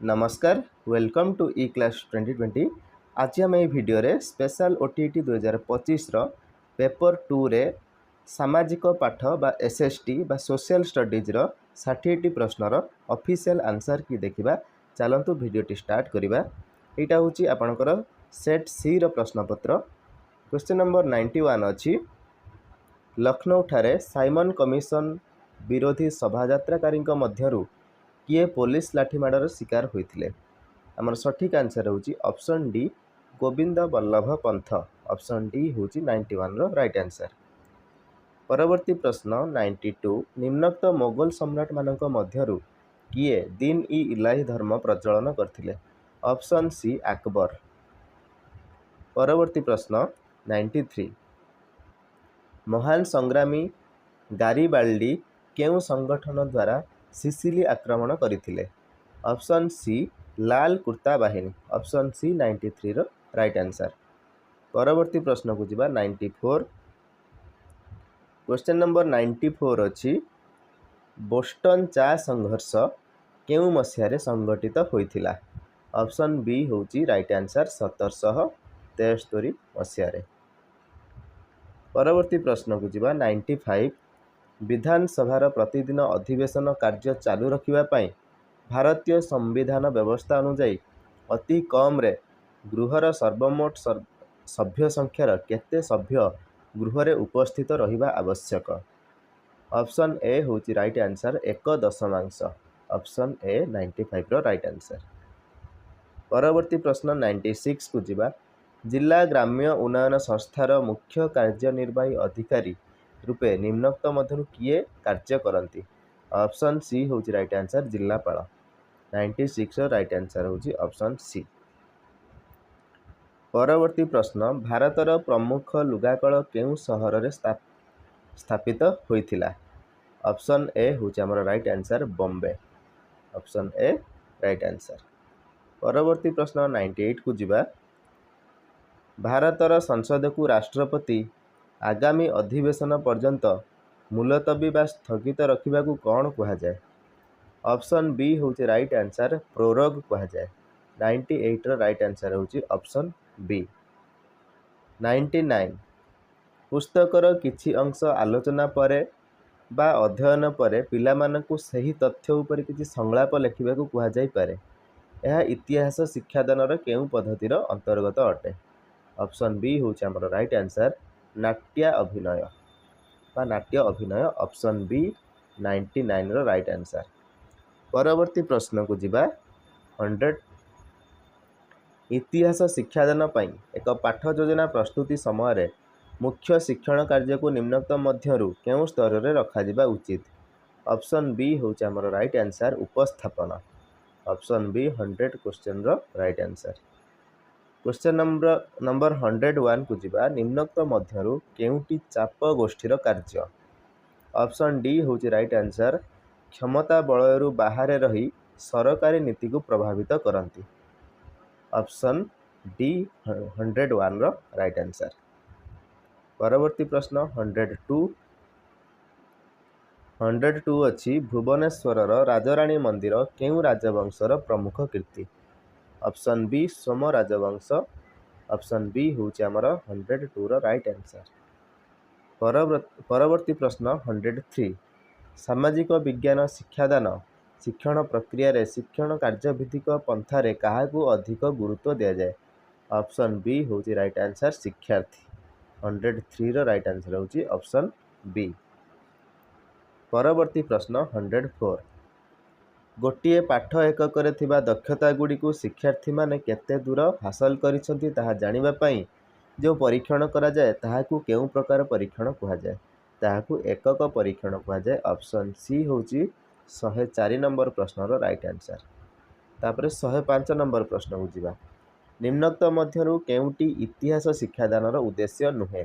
नमस्कार welcome to E class 2020। आज आम ये भिडियो रे स्पेशल ओटीटी 2025 पेपर 2 रे सामाजिक पाठ बा एसएसटी बा सोशल स्टडीज रो 60टी प्रश्नर ऑफिशियल आंसर की देखिबा। चलंतु भिडियोटी स्टार्ट करिबा। एटा होची आपनकर सेट सी रो प्रश्नपत्र। क्वेश्चन नंबर 91 अछि लखनऊ ठारे साइमन कमिशन विरोधी शोभायात्राकारी मध्यरु किए पुलिस लाठीमाड़र शिकार होते। आमर सठिक आंसर होची ऑप्शन डी गोविंद बल्लभ पंथ। ऑप्शन डी होची 91 रो राइट आंसर। परवर्ती प्रश्न 92 निम्नोक्त मोगल सम्राट मानक मध्यरु किए दिन इ इलाही धर्म प्रचलन करथिले। Option C Akbar. परवर्ती प्रश्न 93 महान संग्रामी गारिबाल्डी केउ संगठन द्वारा सिसिली आक्रमण करथिले। ऑप्शन सी लाल कुर्ता बाहिनी। ऑप्शन सी 93 रो राइट आंसर। परवर्ती प्रश्न को जिबा 94। क्वेश्चन नंबर 94 अछि बोस्टन चा संघर्ष केउ मसियारे संगठित होइथिला। ऑप्शन बी होची राइट आंसर 1773 मसियारे। परवर्ती प्रश्न को जिबा 95 विधानसभा प्रतिदिन अधिवेशन कार्य चालू रखिबा पई भारतीय संविधान व्यवस्था अनुଯାयी अति कम रे गृहर सर्वमोट सभ्य संख्यार केते सभ्य गृह रे उपस्थित रहिबा आवश्यक। ऑप्शन ए होची राइट आंसर 1.5। ऑप्शन ए 95 रो राइट आंसर। परवर्ती प्रश्न 96 को जिबा जिला ग्राम्य उन्नयन संस्थार मुख्य कार्यनिर्वाही अधिकारी रूपे निम्नोक्त मध्यरु किए कार्य करती। ऑप्शन सी होची राइट आंसर जिलापाल। 96 रो राइट आंसर होची ऑप्शन सी। परवर्ती प्रश्न भारतर प्रमुख लुगाकल केउ सहर रे स्थापित होइथिला। ऑप्शन ए होची हमर right answer Bombay. Option A right answer. परवर्ती प्रश्न 98 को जिबा भारतर संसद को राष्ट्रपति आगामी अधिवेशन पर्यंत मुलतवी बा स्थगित रखिबा को कौन कहा जाए। ऑप्शन बी होची राइट आंसर प्रोरोग कहा जाए। 98 रो राइट आंसर होची ऑप्शन बी। 99 पुस्तकर किछि अंश आलोचना परे बा अध्ययन परे पिला मानकु सही तथ्य उपर किछि संलाप लेखिबा को कहा जाय पारे। यह इतिहास शिक्षादानर केउ पद्धतिर अंतर्गत अटे। ऑप्शन बी होची हमर राइट आंसर नाट्य अभिनय बा नाट्य अभिनय। ऑप्शन बी 99 रो राइट आंसर। परवर्ती प्रश्न को जिबा 100 इतिहास शिक्षादान पई एक पाठ योजना प्रस्तुति समय मुख्य शिक्षण कार्य को निम्नोक्त मध्यरु केउ स्तर रे रखा जिबा उचित। ऑप्शन बी होची हमर राइट आंसर उपस्थापन। ऑप्शन बी 100 क्वेश्चन रो राइट आंसर। क्वेश्चन नंबर 101 को जिबा निम्नोक्त मध्यरु केउटी चाप गोष्ठीर कार्य। ऑप्शन डी होची राइट आंसर क्षमता बलयरु बाहर रही सरकारी नीति को प्रभावित करती। ऑप्शन डी 101 रो राइट आंसर। परवर्ती प्रश्न 102 अछि भुवनेश्वर राजराणी मंदिर केउ राजवंशर प्रमुख कीर्ति। ऑप्शन बी सोम राजवंश। ऑप्शन बी होची हमर 102 रो राइट आंसर। परवर्ती प्रश्न 103 सामाजिक विज्ञान शिक्षादान शिक्षण प्रक्रिया रे शिक्षण कार्यभित्तिक पंथारे काहाकू अधिक गुरुत्व दिया जाए। ऑप्शन बी होची राइट आंसर शिक्षार्थी। 103 रो राइट आंसर होची ऑप्शन बी। परवर्ती प्रश्न 104 गोटिए पाठ एकक रे थिबा दक्षता गुडी को शिक्षार्थी माने केते दूर हासिल करिसंती ताहा जानिबा पई जो परीक्षण करा जाए ताहाकू केउ प्रकार परीक्षण कहा जाए। ताहाकू एकक परीक्षण कहा जाए। ऑप्शन सी होची 104 नंबर प्रश्न रो राइट आंसर। तापरे 105 नंबर प्रश्न को जिबा निम्नोक्त मध्यरु केउटी इतिहास शिक्षादानर उद्देश्य नुहे।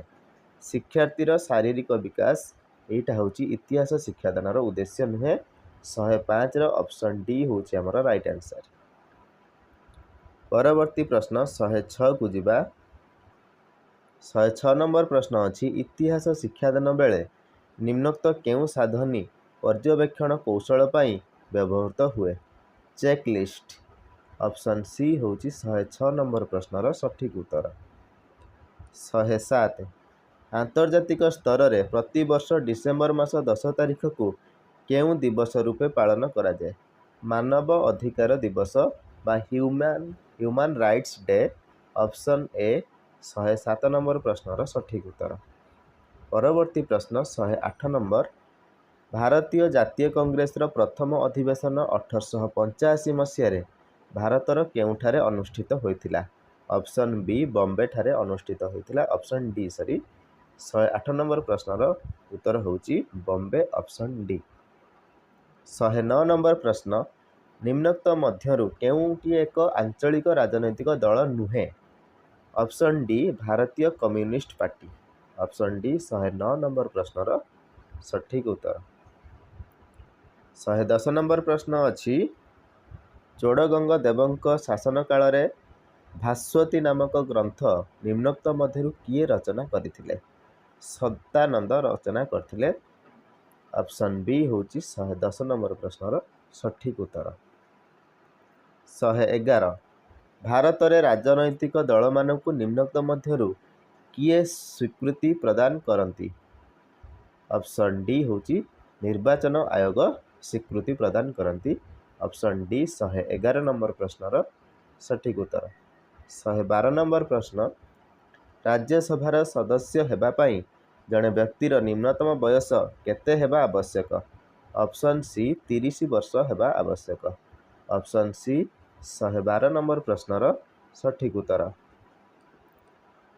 शिक्षार्थीर शारीरिक विकास एटा होची इतिहास शिक्षादानर उद्देश्य नुहे। 105 रो ऑप्शन डी होची हमर राइट आंसर। परवर्ती प्रश्न 106 को जिबा 106 नंबर प्रश्न अछि इतिहास शिक्षादान बेले निम्नोक्त केउ साधनी पर्यवेक्षण कौशल पई व्यवहृत हुए। चेक लिस्ट ऑप्शन सी होची 106 नंबर प्रश्नर सठिक उत्तर। 107 आंतर्जातिक स्तर में प्रति वर्ष डिसेम्बर मास 10 तारिख को केउं दिवस रूपे पालन करा जाए? मानव अधिकार दिवस बा human rights day. Option A 107 number प्रश्नर सठिक उत्तर। परवर्ती प्रश्न 108 नंबर भारतीय जातीय कांग्रेस प्रथम अधिवेशन 1885 मसीह भारतर केउठारे अनुष्ठित होइथिला? ऑप्शन बी बॉम्बे ठारे अनुष्ठित होइथिला। ऑप्शन डी 108 नंबर प्रश्नर उत्तर होची बॉम्बे। Option D. 109 नंबर प्रश्न निम्नोक्त मध्यरु केउंटी एक आंचलिक राजनैतिक दल नुहे? ऑप्शन डी भारतीय communist party. Option D 109 number प्रश्नर सठिक उत्तर। 110 नंबर प्रश्न अच्छी चोड़गंग देवंक शासन काल रे भास्वती नामक ग्रंथ निम्नोक्त मध्यरु किए रचना करथिले? सत्यानंद रचना करथिले। ऑप्शन बी होची 110 नंबर प्रश्नर सठिक उत्तर। 111 भारत रे राजनैतिक दल मानकु निम्नोक्त मध्यरु किए स्वीकृति प्रदान करती? ऑप्शन डी होची निर्वाचन आयोग स्वीकृति प्रदान करती। ऑप्शन डी 111 नंबर प्रश्नर सठिक उत्तर। 112 नंबर प्रश्न राज्यसभार सदस्य हेबा पाई जड़े व्यक्तिर निम्नतम बयस केते हेबा आवश्यक? ऑप्शन सी 30 वर्ष हेबा आवश्यक। ऑप्शन सी 112 नंबर प्रश्नर सठिक उत्तर।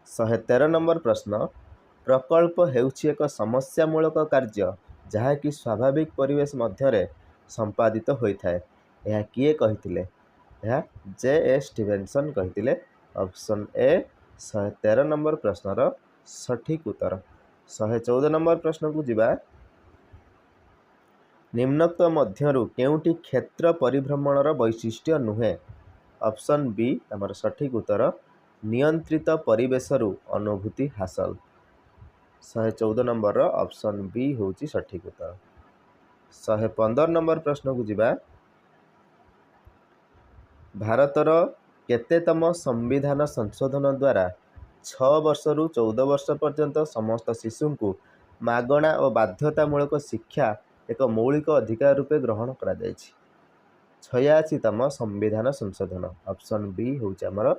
113 नंबर प्रश्न प्रकल्प हेउछि एक समस्यामूलक कार्य जहाँकि स्वाभाविक परिवेश मध्य संपादित होता है। यह किए कहिथिले? यह जे स्टीवेंसन कहिथिले। ऑप्शन ए 113 नंबर प्रश्नर सठिक उत्तर। 114 नंबर प्रश्न को जिबा निम्नोक्त मध्यरु केउंटी क्षेत्र परिभ्रमणर वैशिष्ट्य नुहे? ऑप्शन बी आमर सठिक उत्तर नियंत्रित परिवेशरु अनुभूति हासिल। 114 नंबर ऑप्शन बी होची सठिक उत्तर। 115 नंबर प्रश्न को जिबा भारतर केतेतम संविधान संशोधन द्वारा 6 वर्ष रु 14 वर्ष पर्यंत समस्त शिशु को मागणा और बाध्यतामूलक शिक्षा एक मौलिक अधिकार रूपे ग्रहण करा जायछि? 86तम संविधान संशोधन। ऑप्शन बी होची हमर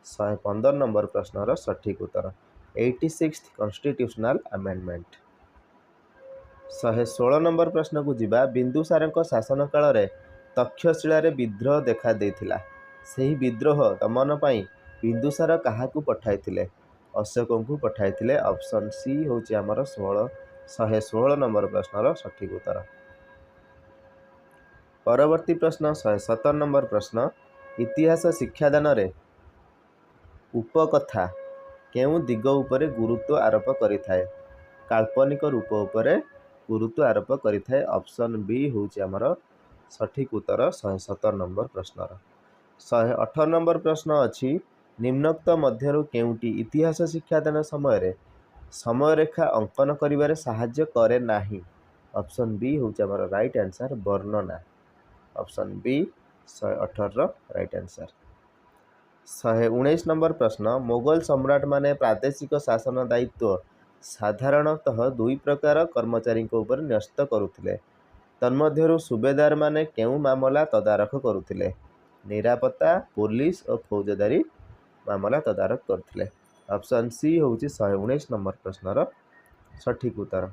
115 नंबर प्रश्नर सठिक उत्तर 86th कॉन्स्टिट्यूशनल अमेंडमेंट। 116 नंबर प्रश्न को जिबा बिंदुसार शासन काल रे तक्षशिला रे विद्रोह देखा देथिला। सेही विद्रोह दमन पाई बिंदुसार काहाकू पठाइथिले? अशोक को पठाइथिले। ऑप्शन सी होची हमर 116 नंबर प्रश्नर सठिक उत्तर। परवर्ती प्रश्न 117 नंबर प्रश्न इतिहास शिक्षादान रे उपकथा केउं दिग उपरे गुरुत्व आरोप करिथाए? काल्पनिक रूप उपरे गुरुत्व आरोप करिथाए। ऑप्शन बी होची हमर सठिक उत्तर 117 नंबर प्रश्नर। 118 नंबर प्रश्न अछि निम्नोक्त मध्यरु केउंटी इतिहास शिक्षादान समय समयरेखा अंकन करिवारे साहाय्य करे नाही? ऑप्शन बी होची हमर राइट आंसर वर्णना। Option B 118 right answer. 119 number प्रश्न मोगल सम्राट माने प्रादेशिक शासन दायित्व साधारणतः दुई प्रकार कर्मचारी ऊपर न्यस्त करुथिले। तन्मध्यरु सुबेदार माने केउ मामला तदारख करुथिले? निरापत्ता पुलिस और फौजदारी मामला तदारख करथिले। ऑप्शन सी होची 119 नंबर प्रश्नर सठिक उत्तर।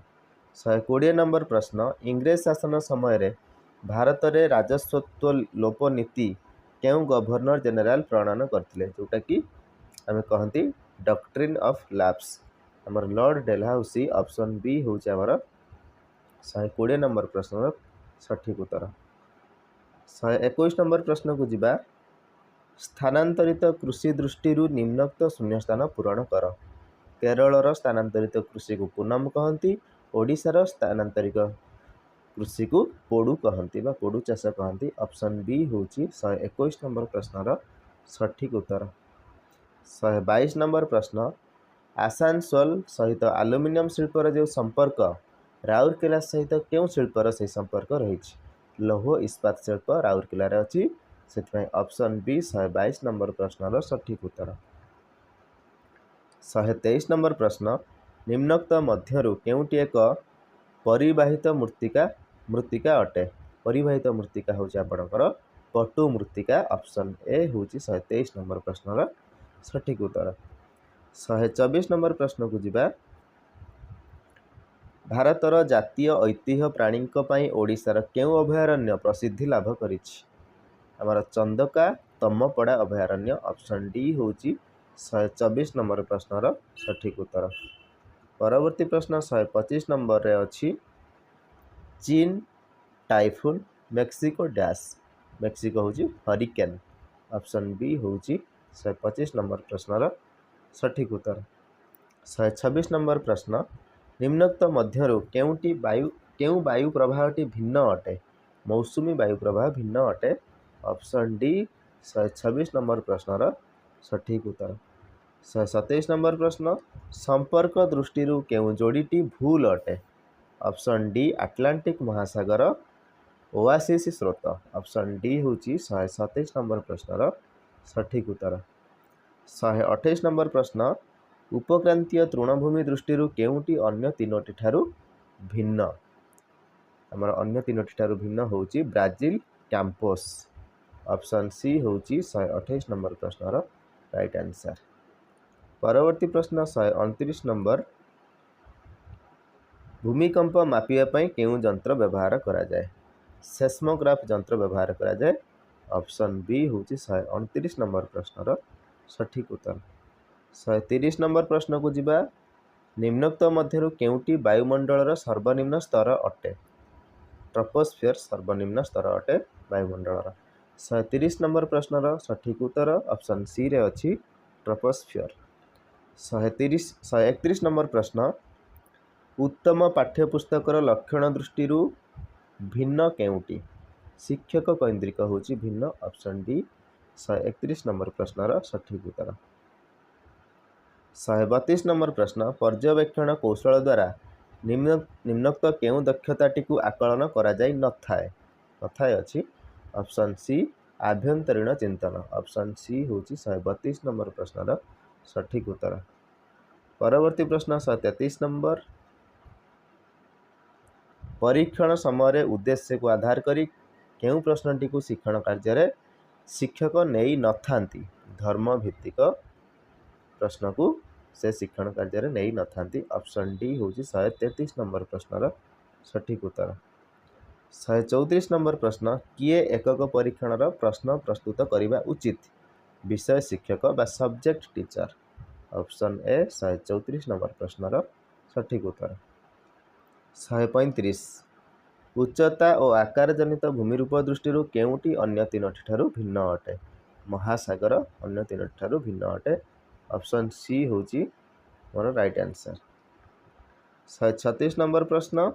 120 नंबर प्रश्न इंग्रेज शासन समय भारत रे राजस्वत्व लोप नीति केउ गवर्नर जनरल प्रणयन करथिले? जोटा कि आमे कहंती डॉक्ट्रिन ऑफ लैप्स हमर लॉर्ड डेलहाउसी। ऑप्शन बी होची हमर 120 नंबर प्रश्न सठिक उत्तर। 121 नंबर प्रश्न को जिबा स्थानांतरित कृषि दृष्टि निम्नोक्त शून्यस्थान पूरण कर? केरलर स्थानांतरित कृषि को पूनम कहती, ओडिशार स्थानांतरित कृषि को पोडू कहती बा पोडू चाष कहती। ऑप्शन बी होची 121 नंबर प्रश्नर सठिक उत्तर। 122 नंबर प्रश्न आसानसोल सहित आलुमिनियम शिल्पर जो संपर्क राउरकेला सहित क्यों शिल्पर से संपर्क रही? लौह इस्पात शिल्प राउरकेला अच्छी से ऑप्शन बी 122 नंबर प्रश्नर सठिक उत्तर। 123 नंबर प्रश्न निम्नोक्त मध्यरु केउटी एक परिवाहित मृत्तिका अटे। परिवाहित मृत्तिका हूँ आपणकर पटु मृत्तिका। ऑप्शन ए हूँ 123 नंबर प्रश्नर सठिक उत्तर। 124 नंबर प्रश्न को जिबा भारतर जातीय ऐतिह्य प्राणी ओडिशार केउ अभयारण्य प्रसिद्धि लाभ करिछि। आमर चंदका तमपड़ा अभयारण्य। ऑप्शन डी हूँ 124 नंबर प्रश्नर सठिक उत्तर। परवर्ती प्रश्न 125 नंबर रे अछि चीन टाइफून मेक्सिको डैश। मेक्सिको हूँ हरिकेन। ऑप्शन बी हूँ 125 नंबर प्रश्नर सठिक उत्तर। 126 नंबर प्रश्न निम्नोक्त मध्यरु केउ वायु प्रवाहटी भिन्न अटे। मौसुमी वायु प्रवाह भिन्न अटे। ऑप्शन डी 126 नंबर प्रश्नर सठिक उत्तर। 127 नंबर प्रश्न संपर्क दृष्टि केउ जोड़ीटी भूल अटे। ऑप्शन डी आटलांटिक महासागर ओआसिस स्रोत। ऑप्शन डी हूँ 127 नंबर प्रश्नर सठिक उत्तर। 128 नंबर प्रश्न उपक्रांतीय तृणभूमि दृष्टि केउटी अन्य तीनोटी ठारू भिन्न। आमर अन्य तीनोटी ठारू भिन्न हूँ ब्राजिल कैंपोस। ऑप्शन सी हूँ 128 नंबर प्रश्नर राइट आंसर। परवर्ती प्रश्न 129 नंबर भूमिकंप मापिया केउ जंत्र व्यवहार करा जाए। सेस्मोग्राफ जंत्र व्यवहार करा जाए। ऑप्शन बी हूँ 129 नंबर प्रश्नर सठिक उत्तर। 130 नंबर प्रश्न को जिबा निम्नोक्त मध्यरु केउटी वायुमंडलर सर्वनिम्न स्तर अटे। ट्रोपोस्फियर सर्वनिम्न स्तर अटे वायुमंडलर। 130 नंबर प्रश्नर सठिक उत्तर ऑप्शन सी रे अछि ट्रोपोस्फियर। 131 नंबर प्रश्न उत्तम पाठ्यपुस्तकर लक्षण दृष्टि भिन्न केउटी। शिक्षक कैंद्रिक हूँ भिन्न। ऑप्शन डी 131 नंबर प्रश्नर सठिक उत्तर। 132 नंबर प्रश्न पर्यवेक्षण कौशल द्वारा निम्नोक्त केउ दक्षताटी को आकलन करा जाई नथाए अछि। ऑप्शन सी आभ्यंतरीण चिंतन। ऑप्शन सी हूँ 132 नंबर प्रश्नर सठिक उत्तर। परवर्ती प्रश्न 133 नंबर परीक्षण समय उद्देश्य को आधार करी केउ प्रश्नटी को शिक्षण कार्य शिक्षक नहीं नथांती। धर्म भित्तिक प्रश्न को से शिक्षण कार्य नहीं नथांती। ऑप्शन डी हूँ 133 नंबर प्रश्नर सठिक उत्तर। 134 नंबर प्रश्न किए एकक परीक्षण प्रश्न प्रस्तुत करने उचित। विषय शिक्षक बा subject teacher. Option A 134 number प्रश्नर सठिक उत्तर। 135 उच्चता और आकार जनित भूमिरूप दृष्टि केउटी अन्य तीनोटी ठारू भिन्न अटे। महासागर अन्य तीनोटी ठारू भिन्न अटे। ऑप्शन सी हूँ मोर राइट आंसर। 136 नंबर प्रश्न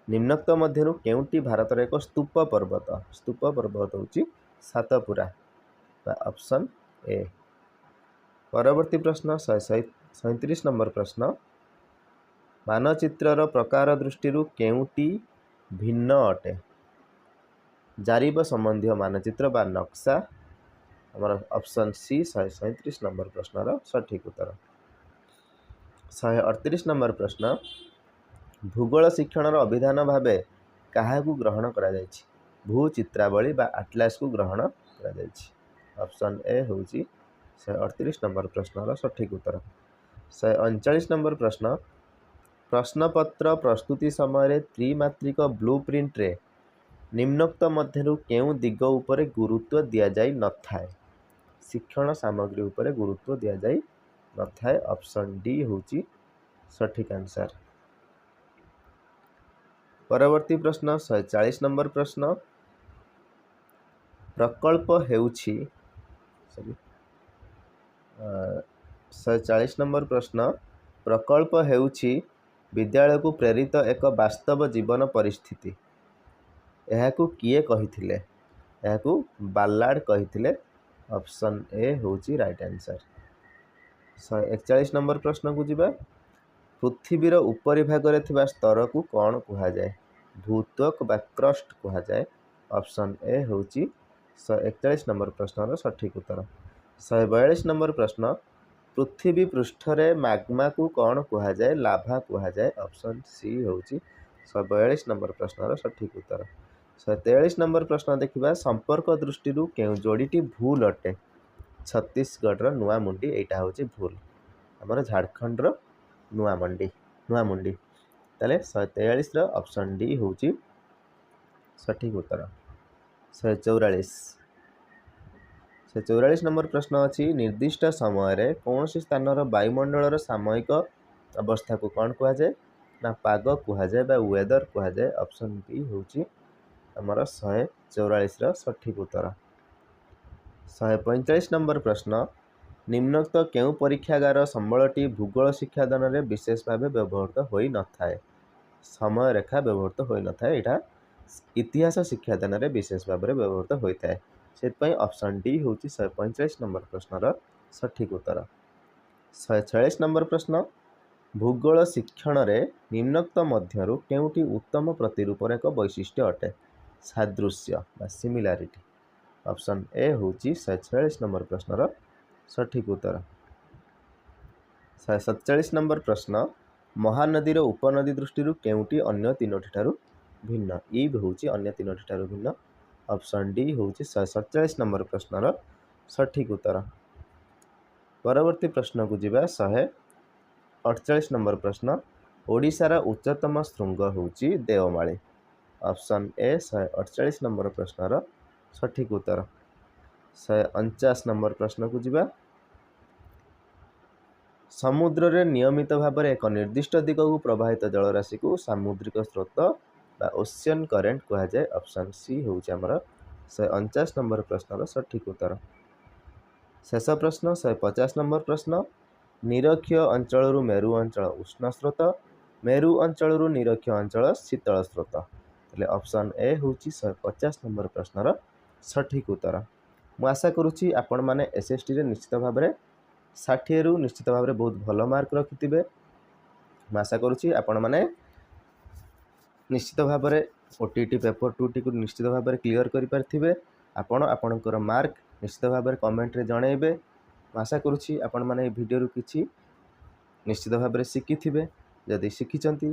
निम्नोक्त मध्यरु केउटी भारतर एक स्तूप पर्वत हूँ सातपुरा। Option A. परवर्ती प्रश्न 137 नंबर प्रश्न मानचित्रर प्रकार दृष्टि केउटी भिन्न अटे। जारीब संबंधी मानचित्र बा नक्शा। हमारा ऑप्शन सी 137 नंबर प्रश्नर सठिक उत्तर। 138 नंबर प्रश्न भूगोल शिक्षणर अभिधान भावे काहाकू ग्रहण करा जायछि। भूचित्रावली बा आटलास को ग्रहण करा जायछि। ऑप्शन ए हूँ 138 नंबर प्रश्नर सठिक उत्तर। 139 नंबर प्रश्न प्रश्नपत्र प्रस्तुति समय त्रिमात्रिक ब्लूप्रिंट रे निम्नोक्त मध्यरु केउ दिग उपरे गुरुत्व दिया जाई नथाए। शिक्षण सामग्री उपरे गुरुत्व दिया जाई नथाए। ऑप्शन डी हूँ सठिक आंसर। परवर्ती प्रश्न 140 नंबर प्रश्न प्रकल्प हेउछि 140 नंबर प्रश्न प्रकल्प हेउछि विद्यालय को प्रेरित एक वास्तव जीवन परिस्थिति। यहाकू किए कहिथिले। यहाकू बालार्ड कहिथिले। ऑप्शन ए हूँ राइट आंसर। 141 नंबर प्रश्न को जिबा पृथ्वीर उपरी भाग रे थिबा स्तर को कौन कहा जाए। भूत्वक बा क्रस्ट कहा जाए। ऑप्शन ए हूँ 141 नंबर प्रश्नर सठिक उत्तर। 142 नंबर प्रश्न पृथ्वी पृष्ठरे मैग्मा को कौन कहुए लाभा कहुए ऑप्शन सी होची 142 नंबर प्रश्नर सठिक उत्तर। 143 नंबर प्रश्न देखिबा संपर्क दृष्टि केउ जोड़ीटी भूल अटे छत्तीसगढ़ नुआमुंडी एटा होची भूल हमर झारखंड नुआमुंडी ताले 143 ऑप्शन डी होची सठिक उत्तर। 144 नंबर प्रश्न अच्छी निर्दिष्ट समय कौन सी स्थान वायुमंडल सामयिक अवस्था को कौन कहुए ना पाग कहुए वेदर कहुए ऑप्शन बी होची हमर 144 सठिक उत्तर। 145 नंबर प्रश्न निम्नोक्त केउ परीक्षागार संबलटी भूगोल शिक्षादान में विशेष भाव व्यवहृत हो न थाए समय रेखा व्यवहृत हो न थाए यहाँ इतिहास शिक्षादान में विशेष भाव में व्यवहृत होता है से ऑप्शन डी हूँ 145 नंबर प्रश्नर सठिक उत्तर। 146 नंबर प्रश्न भूगोल शिक्षण में निम्नोक्त मध्यरु केउटी उत्तम प्रतिरूपर एक वैशिष्ट्य अटे सादृश्य सिमिलारिटी ऑप्शन ए हूँ 146 नंबर प्रश्नर सठिक उत्तर। 147 नंबर प्रश्न महानदीर उपनदी दृष्टि केउटी अन्य तीनोटी ठारू भिन्न ई हूँ अन्य तीनोटी ठारू भिन्न ऑप्शन डी हूँ 147 नंबर प्रश्नर सठिक उत्तर। परवर्ती प्रश्न को जीवा 148 नंबर प्रश्न ओडिशार उच्चतम शृंग होची देवमाली ऑप्शन ए 148 नंबर प्रश्नर सठिक उत्तर। 149 नंबर प्रश्न को जीवा समुद्र रे नियमित भाव में एक निर्दिष्ट दिग को प्रवाहित जलराशि को सामुद्रिक स्रोत बा ओशियन करेन्ट कहुए ऑप्शन सी हूँ आमर 149 नंबर प्रश्नर सठिक उत्तर। शेष प्रश्न 150 नंबर प्रश्न निरक्षीय अंचल मेरु अंचल उष्ण स्रोत मेरु अंचल निरक्षीय अंचल शीतल स्रोत तेल ऑप्शन ए हूँ 150 नंबर प्रश्नर सठिक उत्तर। मु आशा करुच्ची आपण मैंने एसएसटी रे निश्चित भाव में 60 रु निश्चित भाव में बहुत भल मार्क रखिथे मु आशा करुच्ची आपण मैंने निश्चित भाव में ओटीटी पेपर 2 टी को निश्चित भाव में क्लीयर करें आपण आपणकर मार्क निश्चित भाव में कमेंट रे जणेबे आशा करुच्ची आपण मैंने वीडियो किसी निश्चित भाव में शिखिथे जदि शिखिंट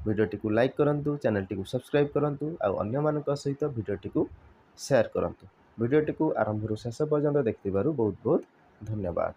वीडियोटी को लाइक करूँ चैनल टी को सब्सक्राइब करूँ आउ सहित वीडियोटी को शेयर करूँ वीडियोटी को आरंभ शेष पर्यंत देखिबारु बहुत बहुत धन्यवाद।